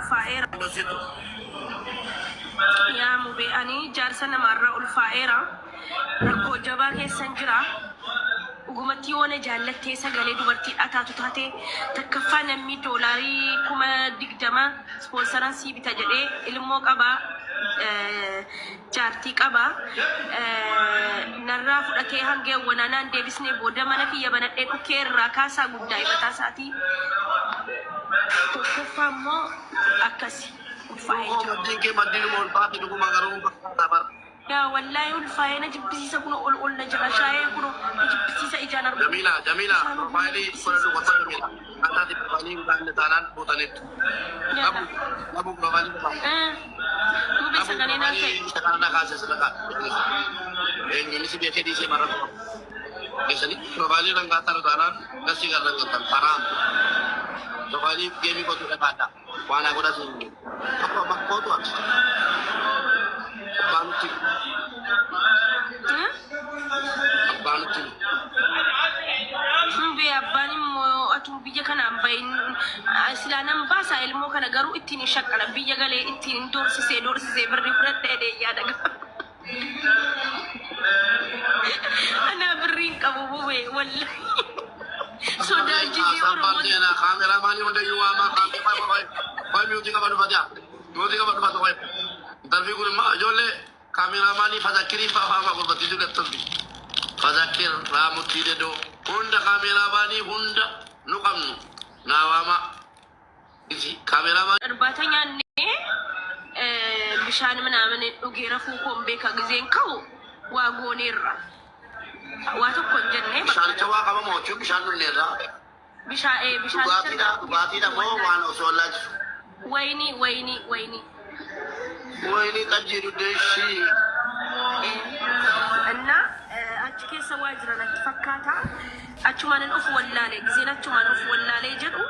الفائرة يا مبيئني جارسنا مرة الفائرة ركو جباك السنجرة وقمتي وانا جالتي سقالي دوبرتي أتاتو تاتي تكفانا $100 كما ديك جما سبونسران سي بتاجري الموك أبا جارتي أبا نرى فرأتي هنجي ونانا ديبسني بودا مانا في يبانا ايكو كير راكاسا قدائي بتاساتي تكفا مو أكاسي يا والله الفاينة جبسيسا كنو قول نجرا شاية كنو جبسيسا إجانا جميلة فايلي كنو وصل جميلة أنا دي بفاني مدان نتانان بوتانيت أبو بفاني مو بيسا غنينا كي سكانا كاسي سلقا ini sih biasa di sini marah tuh. Biasanya provali orang kata rutanan, nasi garang kata param. Provali game itu tuh ada. Wana aku dah sini. Apa kau tuh apa? Bantu. Bantu. Mbe abani mo atum bija kana ambain silanam basa ilmu kana garu itini shakala bija gale itini dorsi se berri furate de ya daga. أنا بريك أبو بوي والله سودا جدي أنا أنا كاميرا ماني وده يوما كاميرا باي ميوتيكا بدو فاتيا ميوتيكا بدو فاتو باي ترفي كل ما جولة كاميرا ماني فذكري فاهم أقول بتيجي كتبي فذكر رامو تيجي دو هوندا كاميرا ماني هوندا نقمنو ناواما إيش كاميرا ماني رباتني بشان من أمن وغيره فوقهم بيك عزين كاو واغونيرا واتو كونجنة بشان توا كم موجود بشان نلرا بشان باتي دا مو وانو سولاج ويني تجيرو دشي أنا أشكي سواجرنا نتفكاتا أشومان الأف ولا لي زين أشومان الأف ولا لي جرو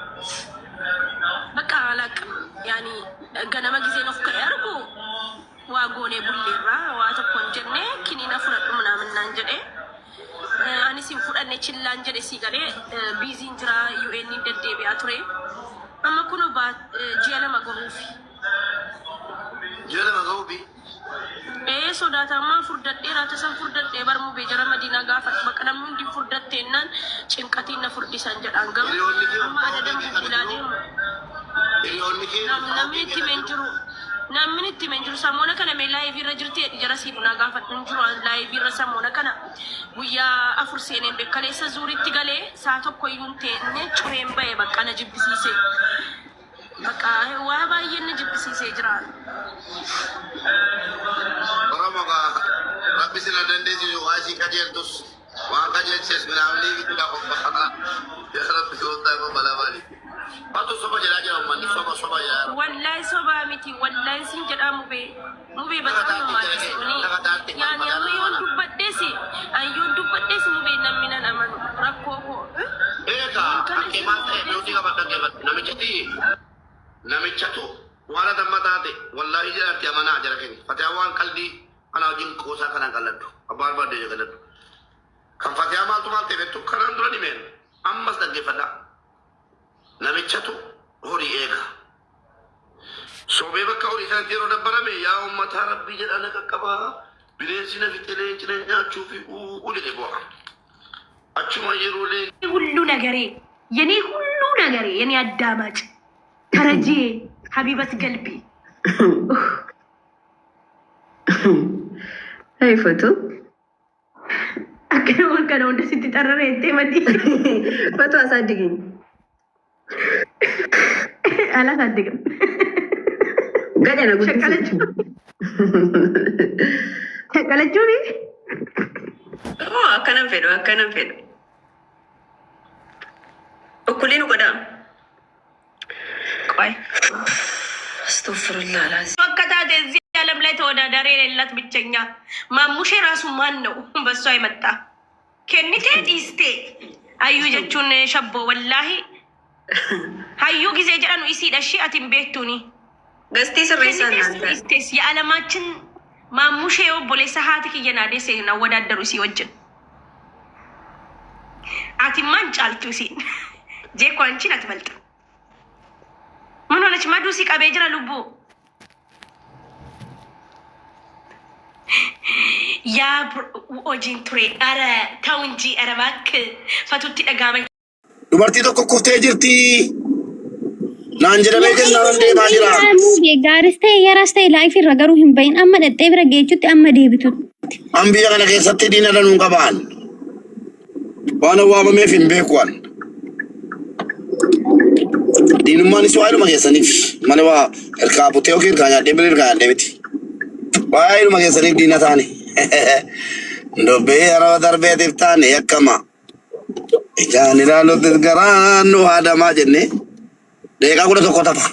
بقى علىك يعني أنا ما جزين أفكار أرجو واغوني بوليرا واتكون جنة كني نفرط من نانجرة أنا سيفور أني تشيل نانجرة سيجارة بيزين جرا UN نددي بياتوري أما كنوا بات جيلا مغروفي soda tamam furdat dera ta san furdat de bar mu be jara madina gafat bakanam mun di furdat tenan cinkati na furdi sanjad angam amma ada dan bulane namni menjuru samona kana me live rajirti jara siduna gafat menjuru live rasamona kana wiya afur sene be kale sa zuri tigale sa to koyunte ne churemba e bakana jibbisise baka wa ba yin jibbisise jira Rabbi sila dendesi wasi kajian tus wah kajian ses menamli itu dah kau ya Rabbi sota ko balawali patu soba jelaja mandi soba ya wallahi soba miti wallahi sin jada mube batanu mali suni yani amma yon dubbadesi mube namina naman rakoko ka akemante beauty ka batang namichatu wala dammatate wallahi jara tiamana jara keni fatawan kaldi ana jin kosa kana galatu abar de galatu kan fatiyama to malte betu karan dura men ammas da gefada namichatu hori ega sobe bakka hori san tiro da barame ya ummata rabbi jada na kakaba bilesina fitele jina ya chufi uli de bo achuma yerule ሁሉ ነገሬ የኔ አዳማጭ ተረጂ ሀቢበት ገልቢ هاي فتو كانوا عند ستي ترى انت مدي فتو اصدقني انا صدقني قاعد انا قلت شكلت جوري كلام فيدو وكلنا قدام ቆይ አስተፍሩላህ العظيم ወከታቴ እዚህ ዓለም ላይ ተወዳዳሪ የሌላት ብቸኛ ማሙሼ ራሱ ማን ነው በሷ አይመጣ ከኒቴ ዲስቴ አዩ ጀቹን ሸቦ ወላሂ አዩ ጊዜ ጀራኑ ኢሲ ዳሺ አቲም ቤቱኒ ገስቲ ስሬሳና ዲስቴስ የዓለማችን ማሙሼ ወቦሌ ሰሃት ከየናዴ ሰና ወዳደሩ ሲወጅን አቲማን ጫልቱ ሲ ጄኮ አንቺን አትበልጥ ምን ሆነች መዱሲ ቀቤጅራ ልቡ ያ ኦጂን ቱሬ አረ ተው እንጂ አረ እባክህ ፈቱቲ ደጋመኝ ዱበርቲ tokko kuftee jirti naan jedhamee jennaan deemaa jira gaaristee yarastee laayif irra garuu hin bahin amma dhadhee bira geechutti amma deebitutti an biyya kana keessatti diina danuun qabaan waan waamameef hin beekuan diinummaanis waa'iluma keessaniif malee waa hirkaa butee yookiin hirkaa nyaadhee bira hirkaa nyaadhee miti waa'iluma keessaniif diina taane ndobbee yeroo darbeetiif taane yakkama ijaan ilaaluutti garaan nu haadamaa jenne deeqaa 11 tafa.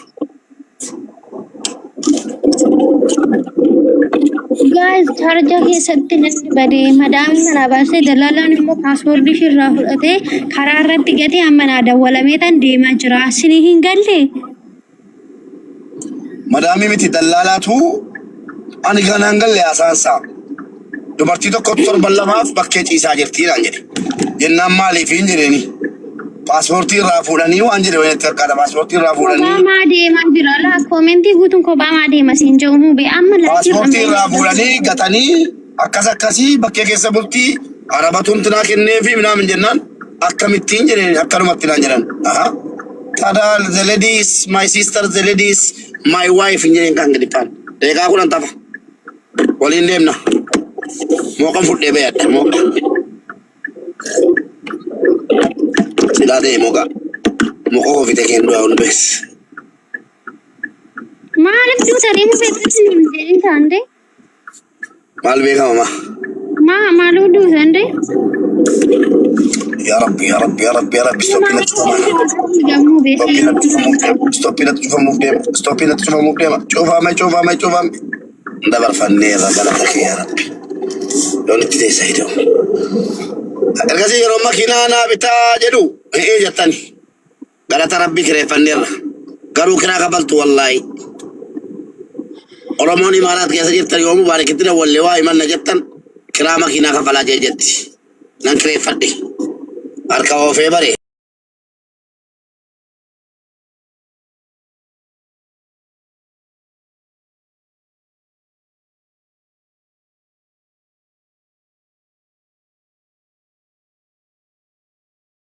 guys charja keessatti namni badee madaamni manaa baasee dalaalaan immoo paaspoortii irraa fudhatee karaa irratti gatee amma naa dawwalamee tan deemaa jira isinii hin galle madaamii miti dalaalaatu ani ganaan galle asaansaa dubartii tokko torban lamaaf bakkee ciisaa jirti naan jedhe jennaan maaliif hin jedheeni paaspoortii irraa fuudhanii waan jedhe waynetti harkaadha paaspoortii irraa fuudhanii kophaa deemaa jira laa koomentii guutuun kophaa deema siin jedhu bee amma paaspoortii irraa fuudhanii gatanii akkasii bakkee keessa bultii arabatuun tinaa kenneefi minaamin jennaan akkamittiin jedheen akkanumatti naan jedhan tada the ladies my sister the ladies my wife hin jedheen kan gadiffaan deeqaa 10 tafa waliin deemna mooqan fudhee beeyadha mooqa silaate mooqa mooqa ofite kennu yaa hundees maaliif duutanii mu beekatti hin jedhin taande maal beekama maaliif duutande ya rabbi ya rabbi ya rabbi ya rabbi stoppi cuufame dabarfannee irra galata kee ya rabbi lolitti teessa hidhamu ergasii yeroo makiinaa naa bitaa jedhu hi'ee jettani galata rabbii kireeffanneerra garuu kiraa kabaltu wallaahi oromoon imaaraat keessa jirtan yoomuu baarikitti dawwallee waa himanna jettan kiraa makiinaa kafalaa jetti nan kireeffadhe harka oofee bare